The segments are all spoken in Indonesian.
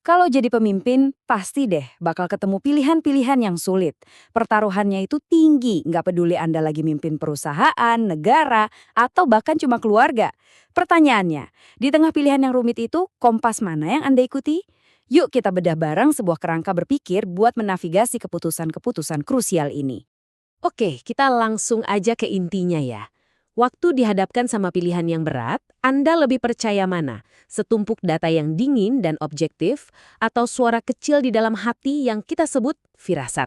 Kalau jadi pemimpin, pasti deh bakal ketemu pilihan-pilihan yang sulit. Pertaruhannya itu tinggi, nggak peduli Anda lagi mimpin perusahaan, negara, atau bahkan cuma keluarga. Pertanyaannya, di tengah pilihan yang rumit itu, kompas mana yang Anda ikuti? Yuk kita bedah bareng sebuah kerangka berpikir buat menavigasi keputusan-keputusan krusial ini. Oke, kita langsung aja ke intinya ya. Waktu dihadapkan sama pilihan yang berat, Anda lebih percaya mana? Setumpuk data yang dingin dan objektif, atau suara kecil di dalam hati yang kita sebut firasat?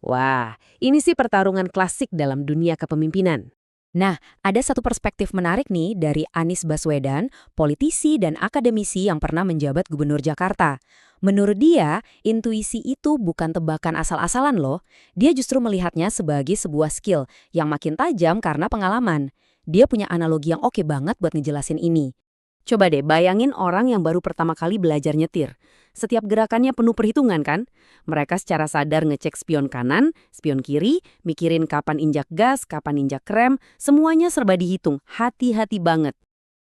Wah, ini sih pertarungan klasik dalam dunia kepemimpinan. Nah, ada satu perspektif menarik nih dari Anies Baswedan, politisi dan akademisi yang pernah menjabat gubernur Jakarta. Menurut dia, intuisi itu bukan tebakan asal-asalan loh. Dia justru melihatnya sebagai sebuah skill yang makin tajam karena pengalaman. Dia punya analogi yang oke banget buat ngejelasin ini. Coba deh bayangin orang yang baru pertama kali belajar nyetir. Setiap gerakannya penuh perhitungan kan? Mereka secara sadar ngecek spion kanan, spion kiri, mikirin kapan injak gas, kapan injak rem, semuanya serba dihitung, hati-hati banget.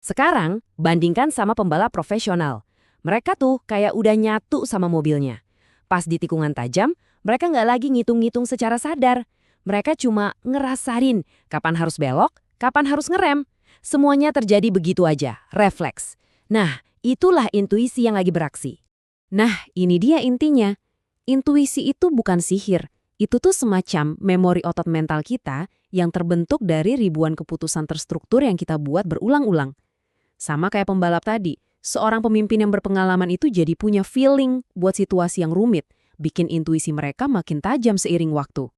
Sekarang, bandingkan sama pembalap profesional. Mereka tuh kayak udah nyatu sama mobilnya. Pas di tikungan tajam, mereka nggak lagi ngitung-ngitung secara sadar. Mereka cuma ngerasain kapan harus belok, kapan harus ngerem. Semuanya terjadi begitu aja, refleks. Nah, itulah intuisi yang lagi beraksi. Nah, ini dia intinya. Intuisi itu bukan sihir. Itu tuh semacam memori otot mental kita yang terbentuk dari ribuan keputusan terstruktur yang kita buat berulang-ulang. Sama kayak pembalap tadi, seorang pemimpin yang berpengalaman itu jadi punya feeling buat situasi yang rumit, bikin intuisi mereka makin tajam seiring waktu.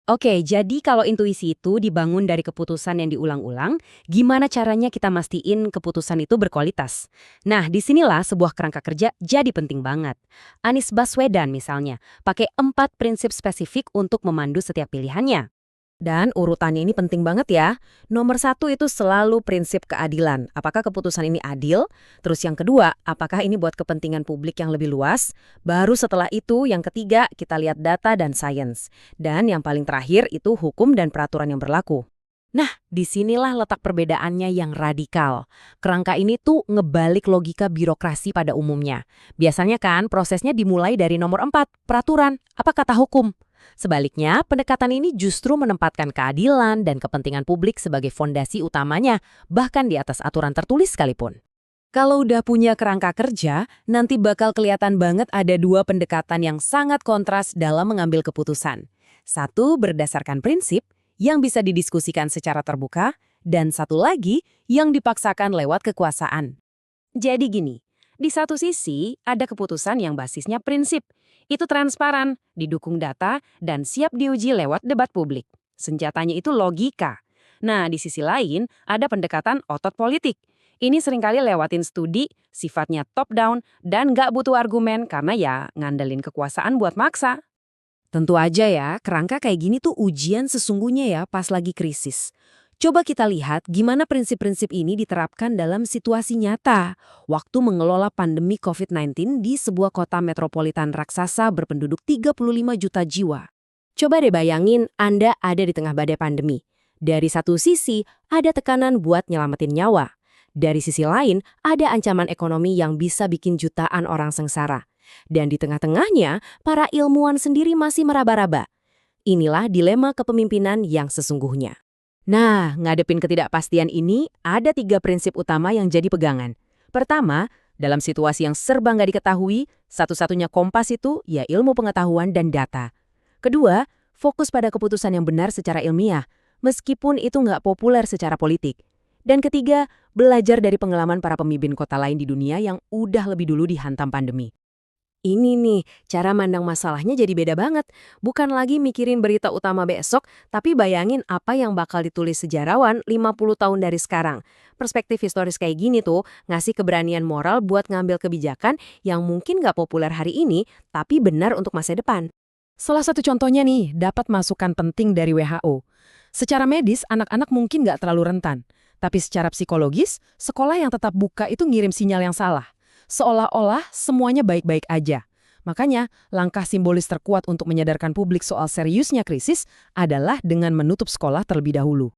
Oke, jadi kalau intuisi itu dibangun dari keputusan yang diulang-ulang, gimana caranya kita mastiin keputusan itu berkualitas? Nah, disinilah sebuah kerangka kerja jadi penting banget. Anies Baswedan misalnya, pakai 4 prinsip spesifik untuk memandu setiap pilihannya. Dan urutannya ini penting banget ya. Nomor 1 itu selalu prinsip keadilan. Apakah keputusan ini adil? Terus yang kedua, apakah ini buat kepentingan publik yang lebih luas? Baru setelah itu, yang ketiga, kita lihat data dan sains. Dan yang paling terakhir itu hukum dan peraturan yang berlaku. Nah, disinilah letak perbedaannya yang radikal. Kerangka ini tuh ngebalik logika birokrasi pada umumnya. Biasanya kan prosesnya dimulai dari nomor 4, peraturan, apa kata hukum. Sebaliknya, pendekatan ini justru menempatkan keadilan dan kepentingan publik sebagai fondasi utamanya, bahkan di atas aturan tertulis sekalipun. Kalau udah punya kerangka kerja, nanti bakal kelihatan banget ada 2 pendekatan yang sangat kontras dalam mengambil keputusan. Satu berdasarkan prinsip, yang bisa didiskusikan secara terbuka, dan satu lagi yang dipaksakan lewat kekuasaan. Jadi gini, di satu sisi ada keputusan yang basisnya prinsip. Itu transparan, didukung data, dan siap diuji lewat debat publik. Senjatanya itu logika. Nah, di sisi lain ada pendekatan otot politik. Ini seringkali lewatin studi, sifatnya top-down, dan nggak butuh argumen karena ya ngandelin kekuasaan buat maksa. Tentu aja ya, kerangka kayak gini tuh ujian sesungguhnya ya pas lagi krisis. Coba kita lihat gimana prinsip-prinsip ini diterapkan dalam situasi nyata waktu mengelola pandemi COVID-19 di sebuah kota metropolitan raksasa berpenduduk 35 juta jiwa. Coba deh bayangin Anda ada di tengah badai pandemi. Dari satu sisi, ada tekanan buat nyelamatin nyawa. Dari sisi lain, ada ancaman ekonomi yang bisa bikin jutaan orang sengsara. Dan di tengah-tengahnya, para ilmuwan sendiri masih meraba-raba. Inilah dilema kepemimpinan yang sesungguhnya. Nah, ngadepin ketidakpastian ini, ada 3 prinsip utama yang jadi pegangan. Pertama, dalam situasi yang serba nggak diketahui, satu-satunya kompas itu ya ilmu pengetahuan dan data. Kedua, fokus pada keputusan yang benar secara ilmiah, meskipun itu nggak populer secara politik. Dan ketiga, belajar dari pengalaman para pemimpin kota lain di dunia yang udah lebih dulu dihantam pandemi. Ini nih, cara mandang masalahnya jadi beda banget. Bukan lagi mikirin berita utama besok, tapi bayangin apa yang bakal ditulis sejarawan 50 tahun dari sekarang. Perspektif historis kayak gini tuh, ngasih keberanian moral buat ngambil kebijakan yang mungkin nggak populer hari ini, tapi benar untuk masa depan. Salah satu contohnya nih, dapat masukan penting dari WHO. Secara medis, anak-anak mungkin nggak terlalu rentan. Tapi secara psikologis, sekolah yang tetap buka itu ngirim sinyal yang salah. Seolah-olah semuanya baik-baik aja. Makanya, langkah simbolis terkuat untuk menyadarkan publik soal seriusnya krisis adalah dengan menutup sekolah terlebih dahulu.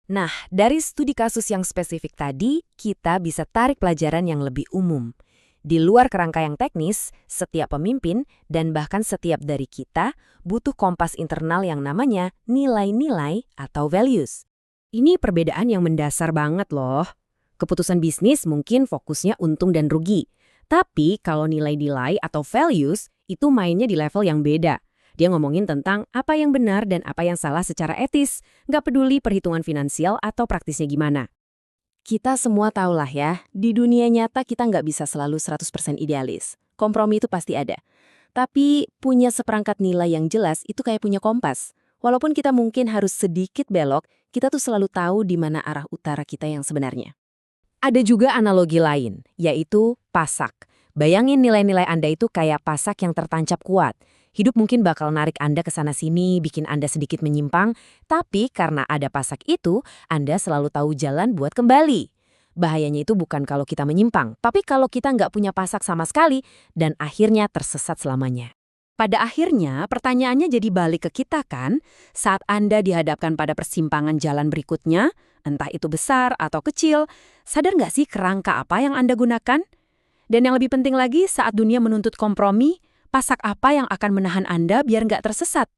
Nah, dari studi kasus yang spesifik tadi, kita bisa tarik pelajaran yang lebih umum. Di luar kerangka yang teknis, setiap pemimpin dan bahkan setiap dari kita butuh kompas internal yang namanya nilai-nilai atau values. Ini perbedaan yang mendasar banget loh. Keputusan bisnis mungkin fokusnya untung dan rugi. Tapi kalau nilai-nilai atau values, itu mainnya di level yang beda. Dia ngomongin tentang apa yang benar dan apa yang salah secara etis, nggak peduli perhitungan finansial atau praktisnya gimana. Kita semua tahulah ya, di dunia nyata kita nggak bisa selalu 100% idealis. Kompromi itu pasti ada. Tapi punya seperangkat nilai yang jelas itu kayak punya kompas. Walaupun kita mungkin harus sedikit belok, kita tuh selalu tahu di mana arah utara kita yang sebenarnya. Ada juga analogi lain, yaitu pasak. Bayangin nilai-nilai Anda itu kayak pasak yang tertancap kuat. Hidup mungkin bakal narik Anda ke sana-sini, bikin Anda sedikit menyimpang, tapi karena ada pasak itu, Anda selalu tahu jalan buat kembali. Bahayanya itu bukan kalau kita menyimpang, tapi kalau kita nggak punya pasak sama sekali dan akhirnya tersesat selamanya. Pada akhirnya, pertanyaannya jadi balik ke kita kan, saat Anda dihadapkan pada persimpangan jalan berikutnya, entah itu besar atau kecil, sadar nggak sih kerangka apa yang Anda gunakan? Dan yang lebih penting lagi, saat dunia menuntut kompromi, pasak apa yang akan menahan Anda biar nggak tersesat?